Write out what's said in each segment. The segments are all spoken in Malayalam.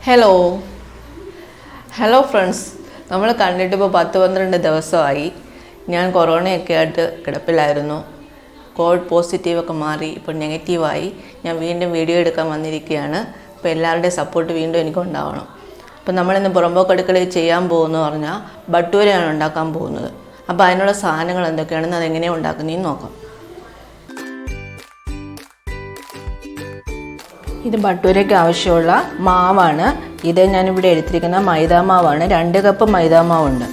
ഹലോ ഫ്രണ്ട്സ്, നമ്മൾ കണ്ടിട്ട് ഇപ്പോൾ 10-12 ദിവസമായി. ഞാൻ കൊറോണയൊക്കെ ആയിട്ട് കിടപ്പിലായിരുന്നു. കോവിഡ് പോസിറ്റീവൊക്കെ മാറി ഇപ്പോൾ നെഗറ്റീവായി. ഞാൻ വീണ്ടും വീഡിയോ എടുക്കാൻ വന്നിരിക്കുകയാണ്. അപ്പോൾ എല്ലാവരുടെയും സപ്പോർട്ട് വീണ്ടും എനിക്കുണ്ടാവണം. അപ്പോൾ നമ്മളിന്ന് പുറമ്പോക്കടുക്കളയിൽ ചെയ്യാൻ പോകുന്നത് പറഞ്ഞാൽ ബട്ടൂരയാണ് ഉണ്ടാക്കാൻ പോകുന്നത്. അപ്പോൾ അതിനുള്ള സാധനങ്ങൾ എന്തൊക്കെയാണെന്ന് അതെങ്ങനെയാണ് ഉണ്ടാക്കുന്നതെന്ന് നോക്കാം. ഇത് ബട്ടൂരയ്ക്ക് ആവശ്യമുള്ള മാവാണ്. ഇത് ഞാനിവിടെ എടുത്തിരിക്കുന്ന മൈദാമാവാണ്. 2 കപ്പ് മൈദാമാവുണ്ട്.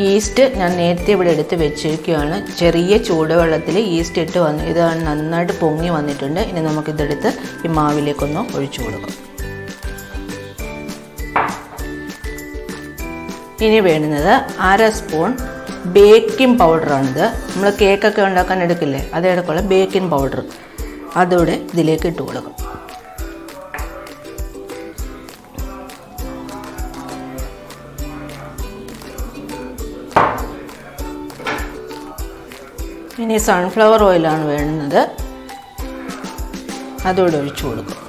ഈസ്റ്റ് ഞാൻ നേരത്തെ ഇവിടെ എടുത്ത് വെച്ചിരിക്കുകയാണ്. ചെറിയ ചൂടുവെള്ളത്തിൽ ഈസ്റ്റ് ഇട്ട് വന്ന് ഇത് നന്നായിട്ട് പൊങ്ങി വന്നിട്ടുണ്ട്. ഇനി നമുക്കിതെടുത്ത് ഈ മാവിലേക്കൊന്ന് ഒഴിച്ചു കൊടുക്കാം. ഇനി വേണ്ടുന്നത് 1/2 സ്പൂൺ ബേക്കിംഗ് പൗഡറാണിത്. നമ്മൾ കേക്കൊക്കെ ഉണ്ടാക്കാൻ എടുക്കില്ലേ, അതേടക്കുള്ള ബേക്കിംഗ് പൗഡർ അതോടെ ഇതിലേക്ക് ഇട്ട് കൊടുക്കും. ഇനി സൺഫ്ലവർ ഓയിലാണ് വേണ്ടുന്നത്. അതോടെ ഒഴിച്ചു കൊടുക്കും.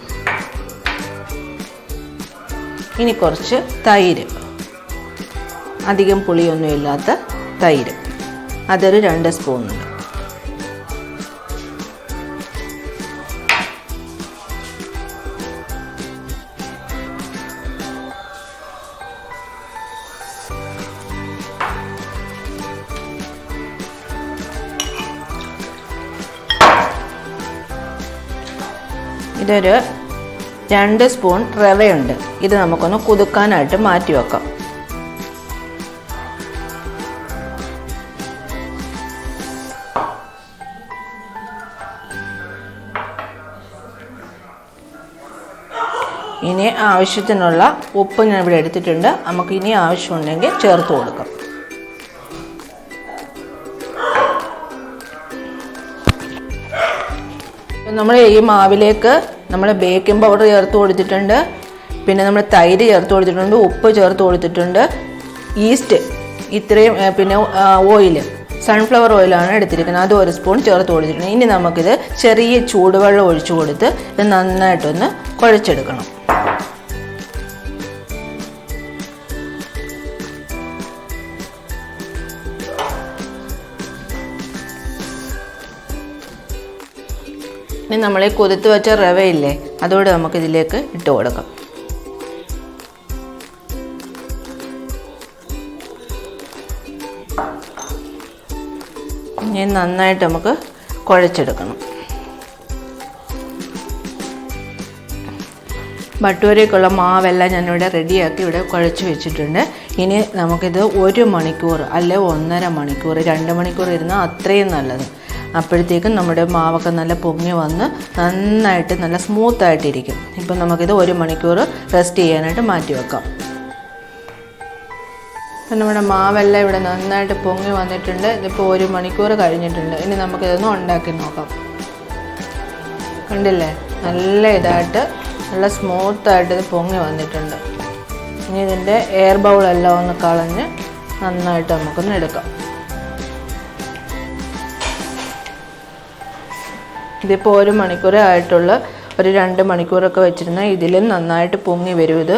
ഇനി കുറച്ച് തൈര്, അധികം പുളിയൊന്നുമില്ലാത്ത തൈര്, അതൊരു 2 സ്പൂണുണ്ട്. ഇതൊരു 2 സ്പൂൺ റവയുണ്ട്. ഇത് നമുക്കൊന്ന് കുതുക്കാനായിട്ട് മാറ്റി വെക്കാം. ഇനി ആവശ്യത്തിനുള്ള ഉപ്പ് ഞാൻ ഇവിടെ എടുത്തിട്ടുണ്ട്. നമുക്ക് ഇനി ആവശ്യമുണ്ടെങ്കിൽ ചേർത്ത് കൊടുക്കാം. നമ്മൾ ഈ മാവിലേക്ക് നമ്മൾ ബേക്കിംഗ് പൗഡർ ചേർത്ത് കൊടുത്തിട്ടുണ്ട്, പിന്നെ നമ്മൾ തൈര് ചേർത്ത് കൊടുത്തിട്ടുണ്ട്, ഉപ്പ് ചേർത്ത് കൊടുത്തിട്ടുണ്ട്, ഈസ്റ്റ് ഇത്രയും, പിന്നെ ഓയിൽ, സൺഫ്ലവർ ഓയിലാണ് എടുത്തിരിക്കുന്നത്, അത് 1 സ്പൂൺ ചേർത്ത് കൊടുത്തിട്ടുണ്ട്. ഇനി നമുക്കിത് ചെറിയ ചൂടുവെള്ളം ഒഴിച്ചു കൊടുത്ത് ഇത് നന്നായിട്ടൊന്ന് കുഴച്ചെടുക്കണം. ഇനി നമ്മൾ ഈ കുതിർത്ത് വെച്ച റവയില്ലേ, അതോടെ നമുക്കിതിലേക്ക് ഇട്ട് കൊടുക്കാം. ഇനി നന്നായിട്ട് നമുക്ക് കുഴച്ചെടുക്കണം. ബട്ടൂരയ്ക്കുള്ള മാവെല്ലാം ഞാനിവിടെ റെഡിയാക്കി ഇവിടെ കുഴച്ച് വെച്ചിട്ടുണ്ട്. ഇനി നമുക്കിത് 1 മണിക്കൂർ അല്ലെ 1.5 മണിക്കൂർ 2 മണിക്കൂർ ഇരുന്നാൽ അത്രയും നല്ലത്. അപ്പോഴത്തേക്കും നമ്മുടെ മാവൊക്കെ നല്ല പൊങ്ങി വന്ന് നന്നായിട്ട് നല്ല സ്മൂത്തായിട്ടിരിക്കും. ഇപ്പം നമുക്കിത് 1 മണിക്കൂർ റെസ്റ്റ് ചെയ്യാനായിട്ട് മാറ്റി വെക്കാം. അപ്പം നമ്മുടെ മാവെല്ലാം ഇവിടെ നന്നായിട്ട് പൊങ്ങി വന്നിട്ടുണ്ട്. ഇതിപ്പോൾ 1 മണിക്കൂർ കഴിഞ്ഞിട്ടുണ്ട്. ഇനി നമുക്കിതൊന്ന് ഉണ്ടാക്കി നോക്കാം. കണ്ടില്ലേ, നല്ല ഇതായിട്ട് നല്ല സ്മൂത്തായിട്ട് ഇത് പൊങ്ങി വന്നിട്ടുണ്ട്. ഇനി ഇതിൻ്റെ എയർ ബൗളെല്ലാം ഒന്ന് കളഞ്ഞ് നന്നായിട്ട് നമുക്കൊന്ന് എടുക്കാം. ഇതിപ്പോൾ 1 മണിക്കൂറേ ആയിട്ടുള്ള, ഒരു 2 മണിക്കൂറൊക്കെ വെച്ചിരുന്നാൽ ഇതിലും നന്നായിട്ട് പൊങ്ങി വരും. ഇത്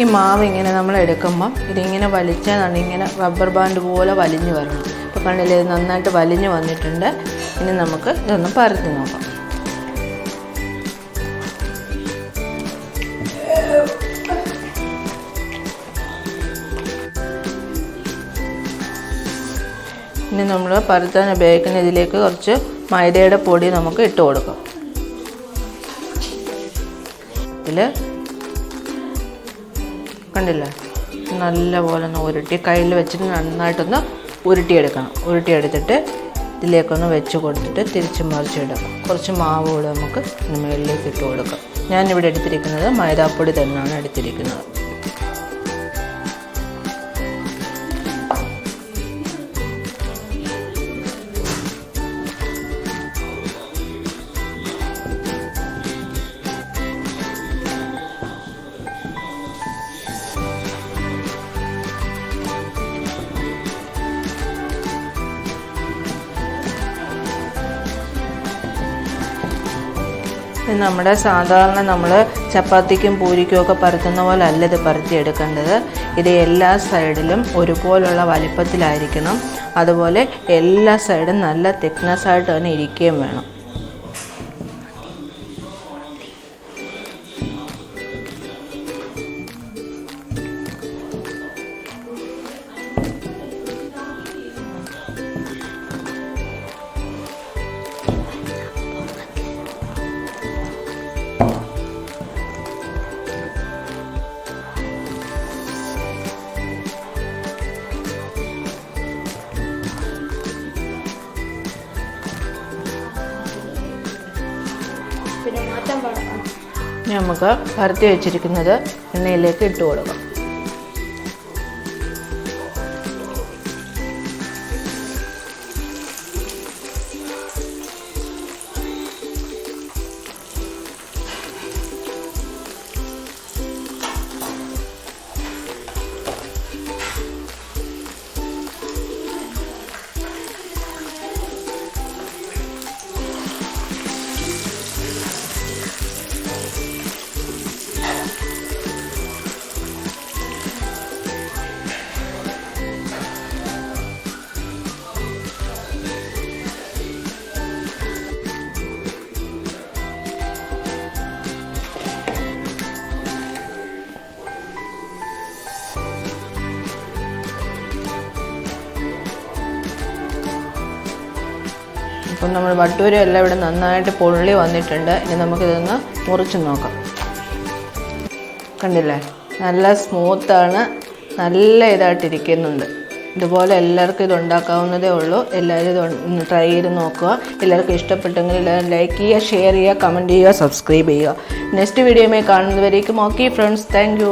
ഈ മാവ് ഇങ്ങനെ നമ്മൾ എടുക്കുമ്പം ഇതിങ്ങനെ വലിച്ചാൽ ഇങ്ങനെ റബ്ബർ ബാൻഡ് പോലെ വലിഞ്ഞു വരണം. ഇപ്പോൾ കണ്ടില്ലേ, ഇത് നന്നായിട്ട് വലിഞ്ഞു വന്നിട്ടുണ്ട്. ഇനി നമുക്ക് ഇതൊന്ന് പരത്തി നോക്കാം. ഇനി നമ്മൾ പരത്താൻ ഉപയോഗിക്കുന്ന ഇതിലേക്ക് കുറച്ച് മൈദയുടെ പൊടി നമുക്ക് ഇട്ട് കൊടുക്കാം. ഇതിൽ കണ്ടില്ലേ, നല്ലപോലെ ഒന്ന് ഉരുട്ടി കയ്യിൽ വെച്ചിട്ട് നന്നായിട്ടൊന്ന് ഉരുട്ടിയെടുക്കണം. ഉരുട്ടിയെടുത്തിട്ട് ഇതിലേക്കൊന്ന് വെച്ച് കൊടുത്തിട്ട് തിരിച്ച് മറിച്ചിടാം. കുറച്ച് മാവ് കൂടെ നമുക്ക് മുകളിലേക്ക് ഇട്ട് കൊടുക്കാം. ഞാനിവിടെ എടുത്തിരിക്കുന്നത് മൈദാപ്പൊടി തന്നെയാണ് എടുത്തിരിക്കുന്നത്. ഇത് നമ്മുടെ സാധാരണ നമ്മൾ ചപ്പാത്തിക്കും പൂരിക്കും ഒക്കെ പരത്തുന്ന പോലെ അല്ല ഇത് പരത്തിയെടുക്കേണ്ടത്. ഇത് എല്ലാ സൈഡിലും ഒരുപോലുള്ള വലിപ്പത്തിലായിരിക്കണം. അതുപോലെ എല്ലാ സൈഡും നല്ല തിക്നെസ്സായിട്ട് തന്നെ ഇരിക്കുകയും വേണം. നമുക്ക് പരത്തി വെച്ചിരിക്കുന്നത് എണ്ണയിലേക്ക് ഇട്ട് കൊടുക്കാം. അപ്പം നമ്മൾ ബട്ടൂര എല്ലാം ഇവിടെ നന്നായിട്ട് പൊള്ളി വന്നിട്ടുണ്ട്. ഇനി നമുക്കിതൊന്ന് മുറിച്ച് നോക്കാം. കണ്ടില്ലേ, നല്ല സ്മൂത്താണ്, നല്ല ഇതായിട്ടിരിക്കുന്നുണ്ട്. ഇതുപോലെ എല്ലാവർക്കും ഇത് ഉണ്ടാക്കാവുന്നതേ ഉള്ളൂ. എല്ലാവരും ഇത് ട്രൈ ചെയ്ത് നോക്കുക. എല്ലാവർക്കും ഇഷ്ടപ്പെട്ടെങ്കിൽ എല്ലാവരും ലൈക്ക് ചെയ്യുക, ഷെയർ ചെയ്യുക, കമൻറ്റ് ചെയ്യുക, സബ്സ്ക്രൈബ് ചെയ്യുക. നെക്സ്റ്റ് വീഡിയോയുമായി കാണുന്നവരേക്കും ഓക്കെ ഫ്രണ്ട്സ്, താങ്ക് യു.